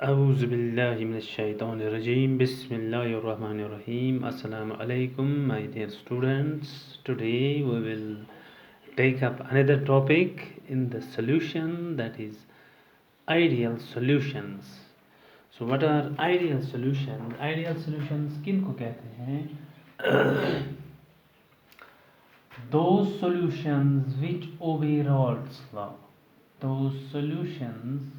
Auzubillahiminash-shaytanir-rajeem. Bismillahir-rahmanir-rahim. Assalamu alaikum, my dear students. Today we will take up another topic in the solution, that is ideal solutions. So what are ideal solutions? Ideal solutions किनको कहते हैं? Those solutions which obey Rod's law. Those solutions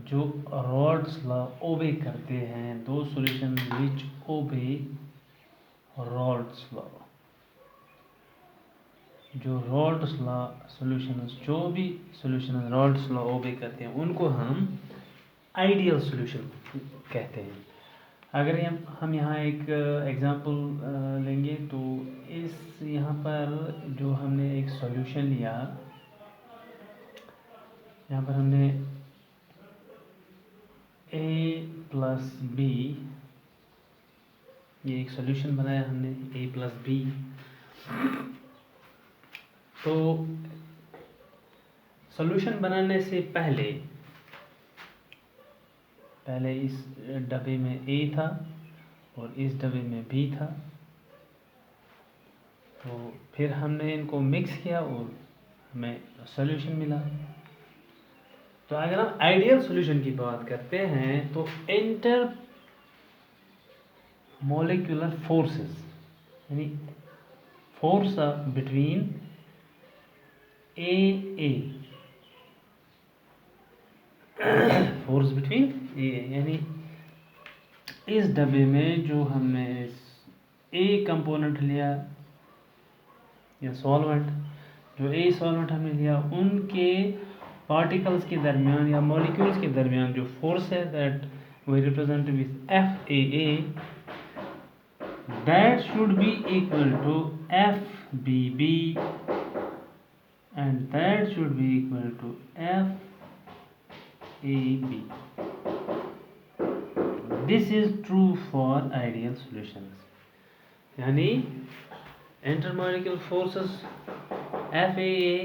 जो rods law ओबे करते हैं, दो solution which ओबे rods law, जो रॉड्स लॉ सॉल्यूशंस, जो भी सॉल्यूशन रॉड्स लॉ ओबे करते हैं उनको हम आइडियल सॉल्यूशन कहते हैं। अगर हम यहाँ एक एग्जांपल लेंगे तो इस यहाँ पर जो हमने एक सॉल्यूशन लिया, यहाँ पर हमने a प्लस बी, ये एक सॉल्यूशन बनाया हमने a प्लस बी। तो सॉल्यूशन बनाने से पहले इस डब्बे में a था और इस डब्बे में b था। तो फिर हमने इनको मिक्स किया और हमें सॉल्यूशन मिला। तो अगर हम आइडियल सॉल्यूशन की बात करते हैं तो इंटर मोलिकुलर फोर्सेस, यानी force between a force between a, यानी इस डब्बे में जो हमने ए कंपोनेंट लिया या सॉल्वेंट, जो ए सॉल्वेंट हमने लिया, उनके पार्टिकल्स के दरमियान या मॉलिक्यूल्स के दरमियान जो फोर्स है, that we represent with FAA, that should be equal to FBB and that should be equal to FAB. This is true for ideal solutions. यानी इंटरमॉलिक्यूलर फोर्सेस FAA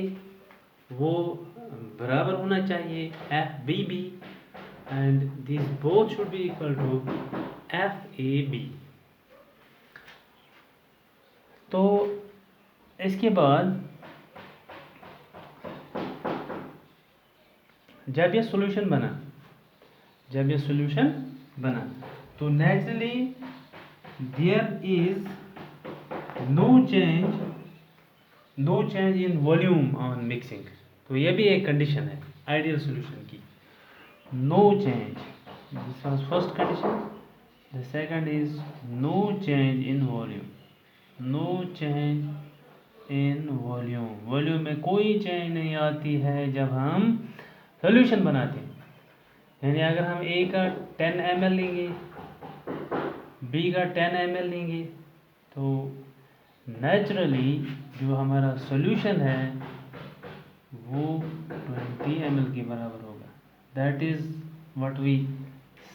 वो बराबर होना चाहिए FBB and these both should be equal to FAB. तो इसके बाद जब ये सॉल्यूशन बना तो naturally there is no change in volume on mixing. तो ये भी एक कंडीशन है आइडियल सॉल्यूशन की, no change. This was first condition. The second is no change in volume, no change in volume में कोई चेंज नहीं आती है जब हम सॉल्यूशन बनाते हैं। यानी अगर हम ए का 10 ml लेंगे, बी का 10 ml लेंगे, तो नेचुरली जो हमारा सॉल्यूशन है वो 20 ml के बराबर होगा। That is what we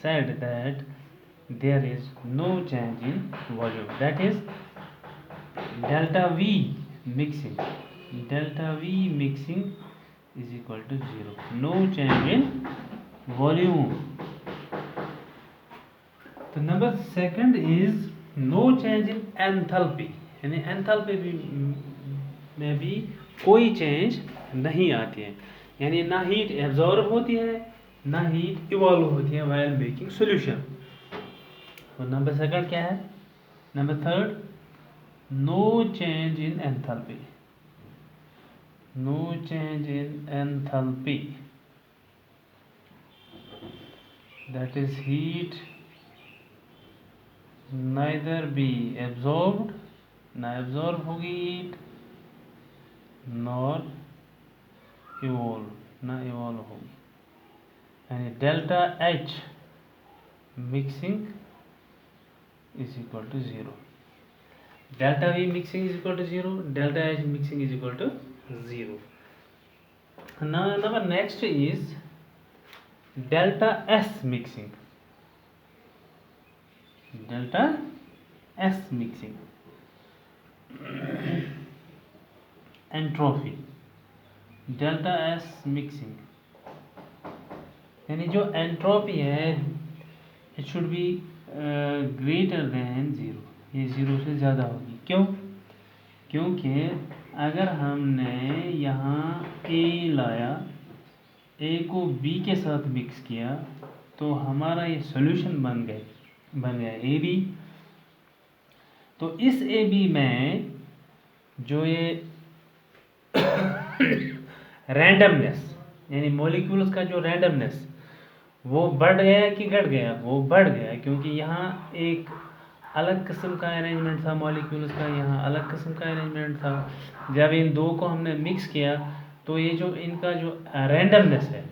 said, that there is no change in volume, that is delta V mixing is equal to 0, no change in volume. तो number second is no change in enthalpy, यानी enthalpy में भी कोई change नहीं आती है, यानी ना हीट एब्जॉर्ब होती है ना हीट इवॉल्व होती है व्हाइल मेकिंग सॉल्यूशन। तो नंबर सेकंड क्या है? Number third, no change in enthalpy, no change in enthalpy, that is heat neither be absorbed, ना absorb होगी heat, nor evolve होगी, यानी delta H mixing is equal to 0, delta V mixing is equal to 0, delta H mixing is equal to 0. Now number next is delta S mixing, entropy, delta S mixing यानी जो entropy है it should be greater than zero, ये zero से ज़्यादा होगी। क्यों? क्योंकि अगर हमने यहाँ ए लाया, ए को बी के साथ मिक्स किया तो हमारा ये सॉल्यूशन बन गया ए बी। तो इस ए बी में जो ये रैंडमनेस यानी मॉलिक्यूल्स का जो रैंडमनेस वो बढ़ गया कि घट गया? वो बढ़ गया, क्योंकि यहाँ एक अलग किस्म का अरेंजमेंट था मॉलिक्यूल्स का, यहाँ अलग किस्म का अरेंजमेंट था। जब इन दो को हमने मिक्स किया तो ये जो इनका जो रैंडमनेस है,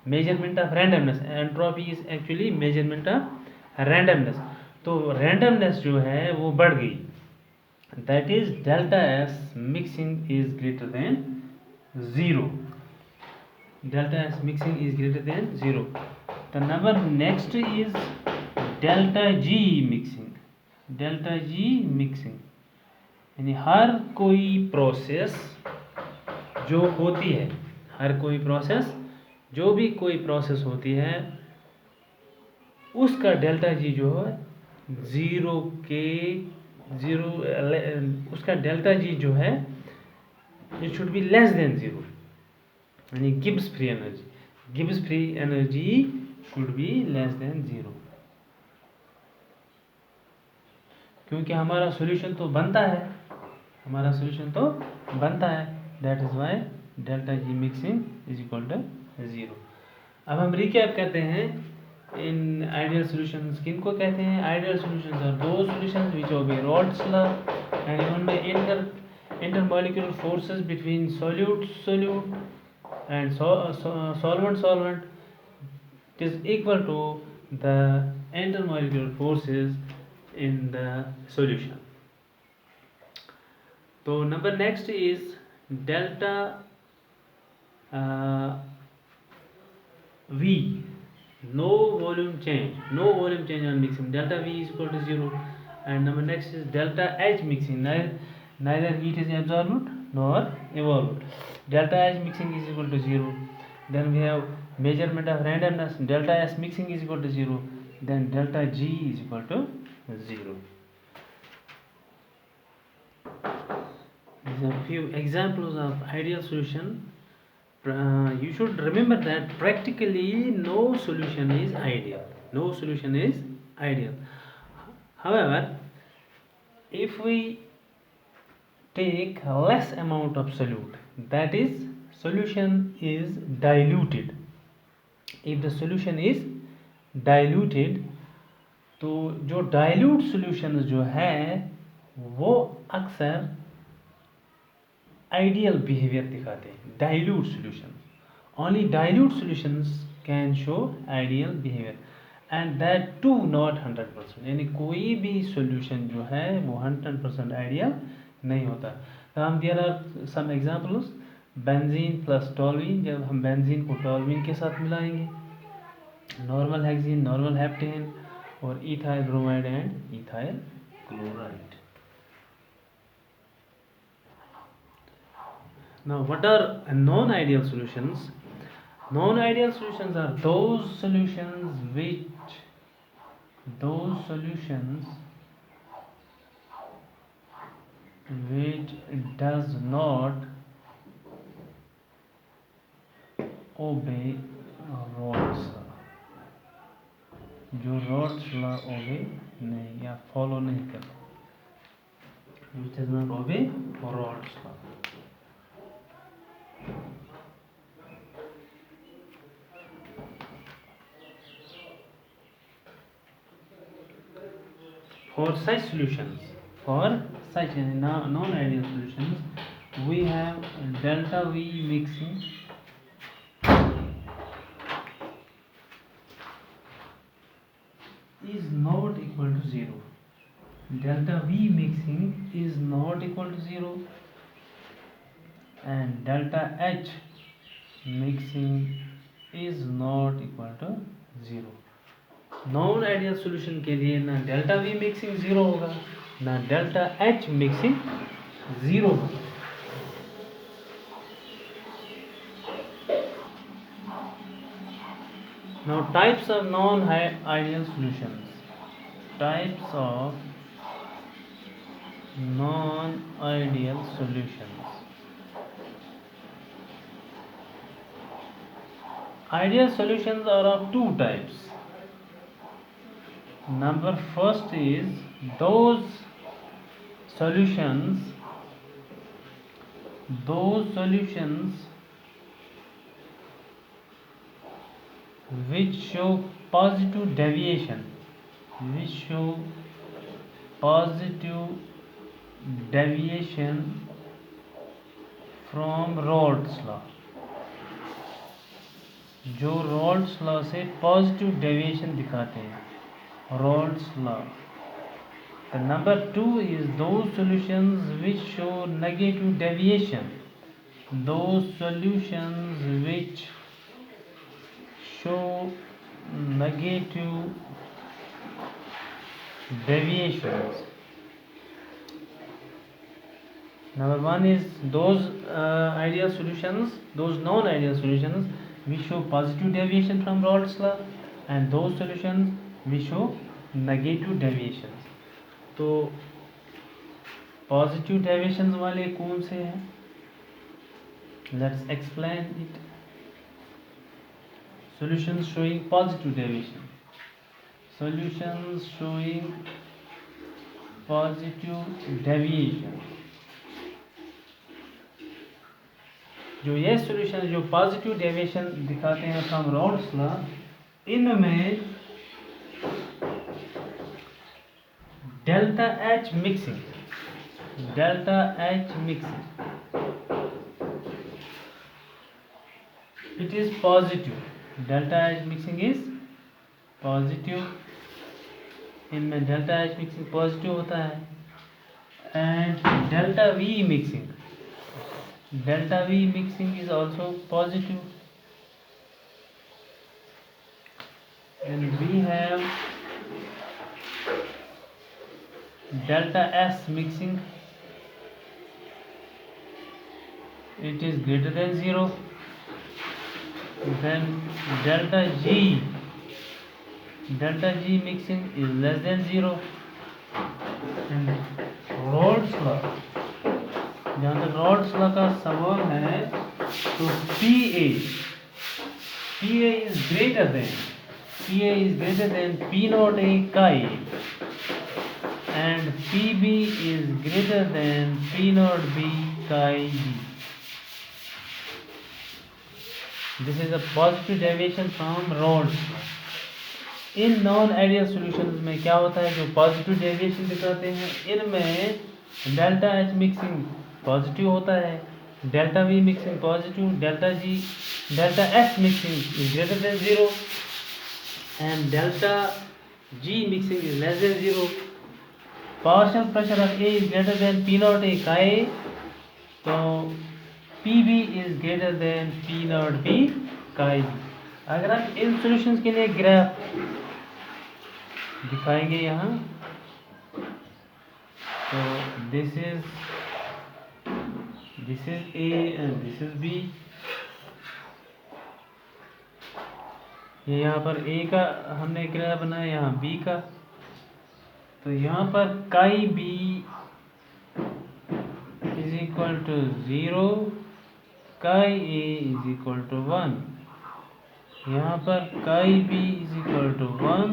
measurement of randomness, entropy is actually measurement of randomness, तो रैंडमनेस जो है वो बढ़ गई। That is delta S mixing is greater than zero. Delta S mixing is greater than 0. The number next is delta G mixing. Delta G mixing यानी हर कोई process जो होती है, हर कोई प्रोसेस जो भी कोई प्रोसेस होती है उसका डेल्टा जी जो है उसका डेल्टा जी जो है it should be less than zero, यानी Gibbs free energy should be less than zero. क्योंकि हमारा सॉल्यूशन तो बनता है, that is why delta G mixing is equal to zero. अब हम रिकैप करते हैं इन आइडियल सॉल्यूशंस किनको कहते हैं। Ideal solutions are those solutions which obey Raoult's law and उनमें intermolecular forces between solute and solvent is equal to the intermolecular forces in the solution. So number next is delta V, no volume change on mixing, delta V is equal to 0. And number next is delta H mixing, neither heat is absorbed nor evolved, delta H mixing is equal to 0. Then we have measurement of randomness, delta S mixing is equal to 0, then delta G is equal to 0. These are few examples of ideal solution. You should remember that practically no solution is ideal. However, if we take less amount of solute, that is solution is diluted, if the solution is diluted तो जो dilute solutions जो है वो अक्सर ideal behavior दिखाते हैं। dilute solutions can show ideal behavior and that too not 100%, यानी कोई भी solution जो है वो 100% ideal नहीं होता। तो हम there are some examples, benzene plus toluene, जब हम बेंजीन को टोल्यूइन के साथ मिलाएंगे, नॉर्मल हेक्सीन, नॉर्मल हेप्टेन और ethyl bromide and ethyl chloride. Now what are non-ideal solutions? Non-ideal solutions are those solutions which does not obey Rod's law, जो Rod's law obey नहीं या follow नहीं करता, which does not obey Rod's law. For such solutions, non-ideal solutions, we have delta V mixing is not equal to 0. Delta V mixing is not equal to 0 and delta H mixing is not equal to 0. Non ideal solution के लिए ना delta V mixing 0 होगा ना delta H mixing 0 होगा। Now types of non-ideal solutions. Types of non-ideal solutions. Ideal solutions are of two types. Number first is those solutions which show positive deviation positive deviation from Rolle's law, जो Rolle's law से positive deviation दिखाते हैं, Rolle's law. The number two is those solutions which show negative deviation, those solutions which show negative deviations. Number one is those ideal solutions, those non-ideal solutions which show positive deviation from Rolle's law, and those solutions which show negative deviations. तो positive deviations वाले कौन से हैं? Let's explain it. Solutions showing positive deviation. Solutions showing positive deviation. जो ये solution जो positive deviation दिखाते हैं from Rolle's law, इनमें delta H mixing, it is positive. Delta H mixing is positive. इनमें delta H mixing positive होता है. And delta V mixing is also positive. And we have delta S mixing, it is greater than 0. Then delta G mixing is less than 0. And Rolle's law, जहाँ तक Rolle's law का सवाल है, तो PA is greater than P naught A chi A, and PB is greater than P naught B chi B. This is a positive deviation from Rolle's law. In non ideal solutions में क्या होता है? जो positive deviation दिखाते हैं, इनमें delta H mixing positive होता है, delta V mixing positive, delta S mixing is greater than 0 and delta G mixing is less than 0. Partial pressure of A is greater than P naught A का A, तो P B is greater than P naught B का B. अगर आप इन solutions के लिए graph दिखाएंगे यहाँ, तो this is A and this is B. ये यहाँ पर ए का हमने ग्राफ बनाया, यहाँ बी का. तो यहाँ पर chi B is equal to 0, काई ए इज इक्वल टू 1. यहाँ पर chi B is equal to 1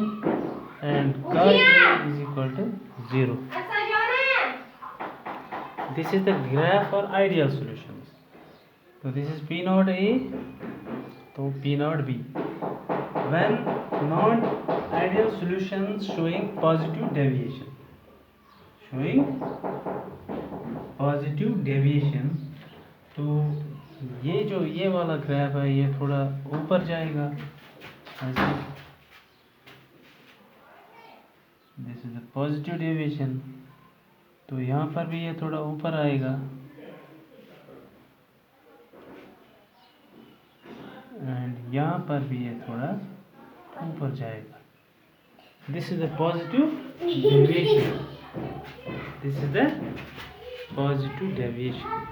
and chi A is equal to 0. This is the graph for ideal solutions. So this is P naught A, so P naught B. When non-ideal solutions showing positive deviation, तो ये वाला graph है, ये थोड़ा ऊपर जाएगा ऐसे. This is a positive deviation, तो यहाँ पर भी ये थोड़ा ऊपर आएगा एंड यहाँ पर भी ये थोड़ा ऊपर जाएगा. This is the positive deviation.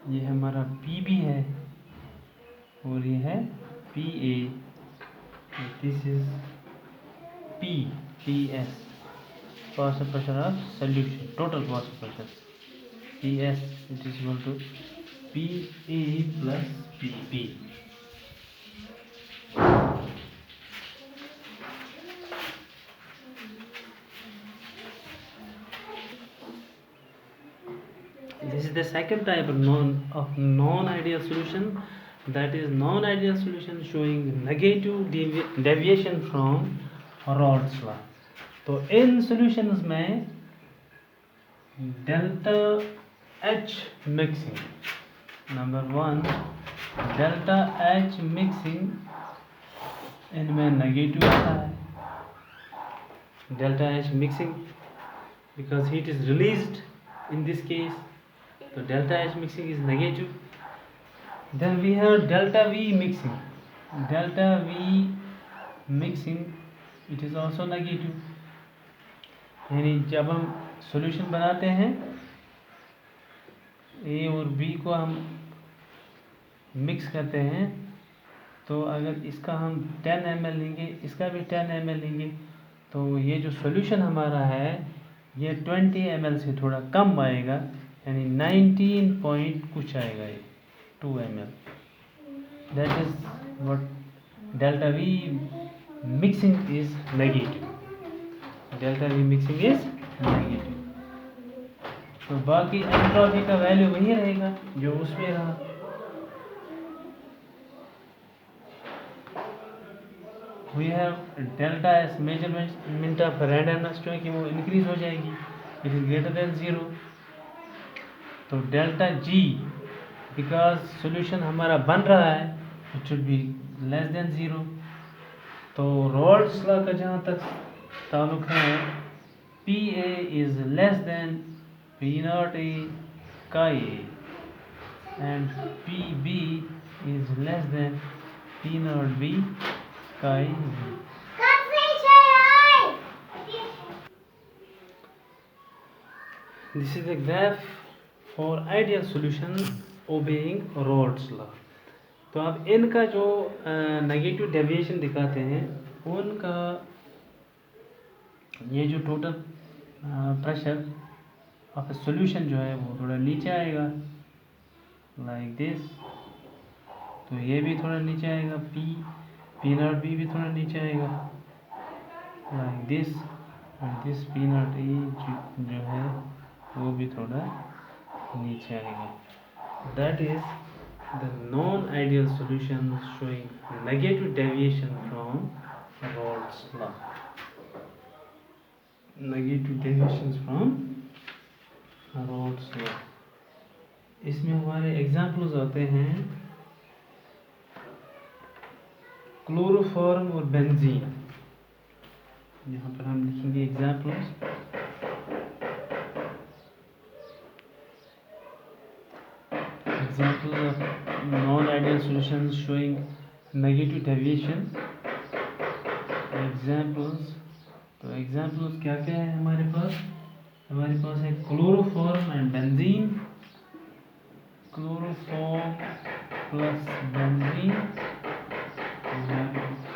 ये हमारा PB है और ये है PA, this is PS, parcel pressure of solution, total parcel pressure, PS, it is equal to PA plus PB. This is the second type of non-ideal solution, that is non-ideal solution showing negative deviation from Rod's law. तो इन solutions में delta H mixing, number one, delta H mixing इनमें negative आता है, delta H mixing because heat is released in this case, so delta H mixing is negative. Then we have delta V mixing, delta V mixing it is also negative, यानी जब हम solution बनाते हैं A और B को हम mix करते हैं, तो अगर इसका हम 10 ml लेंगे, इसका भी 10 ml लेंगे, तो ये जो सॉल्यूशन हमारा है ये 20 ml से थोड़ा कम आएगा, यानी 19 पॉइंट कुछ आएगा, ये 2 ml. That is what delta V mixing is negative, delta V mixing is negative. तो बाकी एंट्रोपी का वैल्यू वही रहेगा जो उसमें रहा. We have delta S measurement of randomness, क्योंकि वो इंक्रीज हो जाएगी, इट इज ग्रेटर देन 0. तो डेल्टा जी बिकॉज सोल्यूशन हमारा बन रहा है, it should be less than 0. तो रॉल्स लॉ का जहाँ तक ताल्लुक है, P A is less than P naught A का A, and P B is less than P naught B का A. This is a graph for ideal solution obeying Rod's law. तो अब इनका जो नेगेटिव डेविएशन दिखाते हैं, उनका ये जो टोटल प्रेशर ऑफ सॉल्यूशन जो है वो थोड़ा नीचे आएगा, लाइक दिस. तो ये भी थोड़ा नीचे आएगा, पी नॉट बी भी थोड़ा नीचे आएगा, लाइक दिस. और दिस पी नॉट ई जो है वो भी थोड़ा नीचे आएगा. That is the non ideal solution showing negative deviation from Rod's law. Negative deviations from Rod's law. इसमें हमारे एग्जाम्पल्स आते हैं क्लोरोफॉर्म और बेंजीन. यहाँ पर हम लिखेंगे examples. Example of non-ideal solutions showing negative deviation. Examples. तो examples क्या क्या है हमारे पास? हमारे पास है chloroform and benzene, chloroform plus benzene,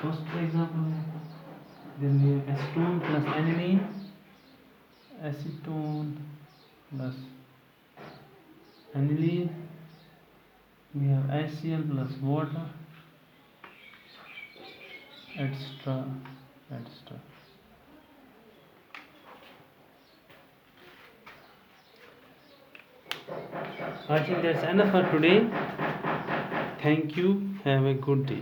first example. Then we have acetone plus aniline, acetone plus aniline. We have HCl plus water, etc. etc. I think that's enough for today. Thank you. Have a good day.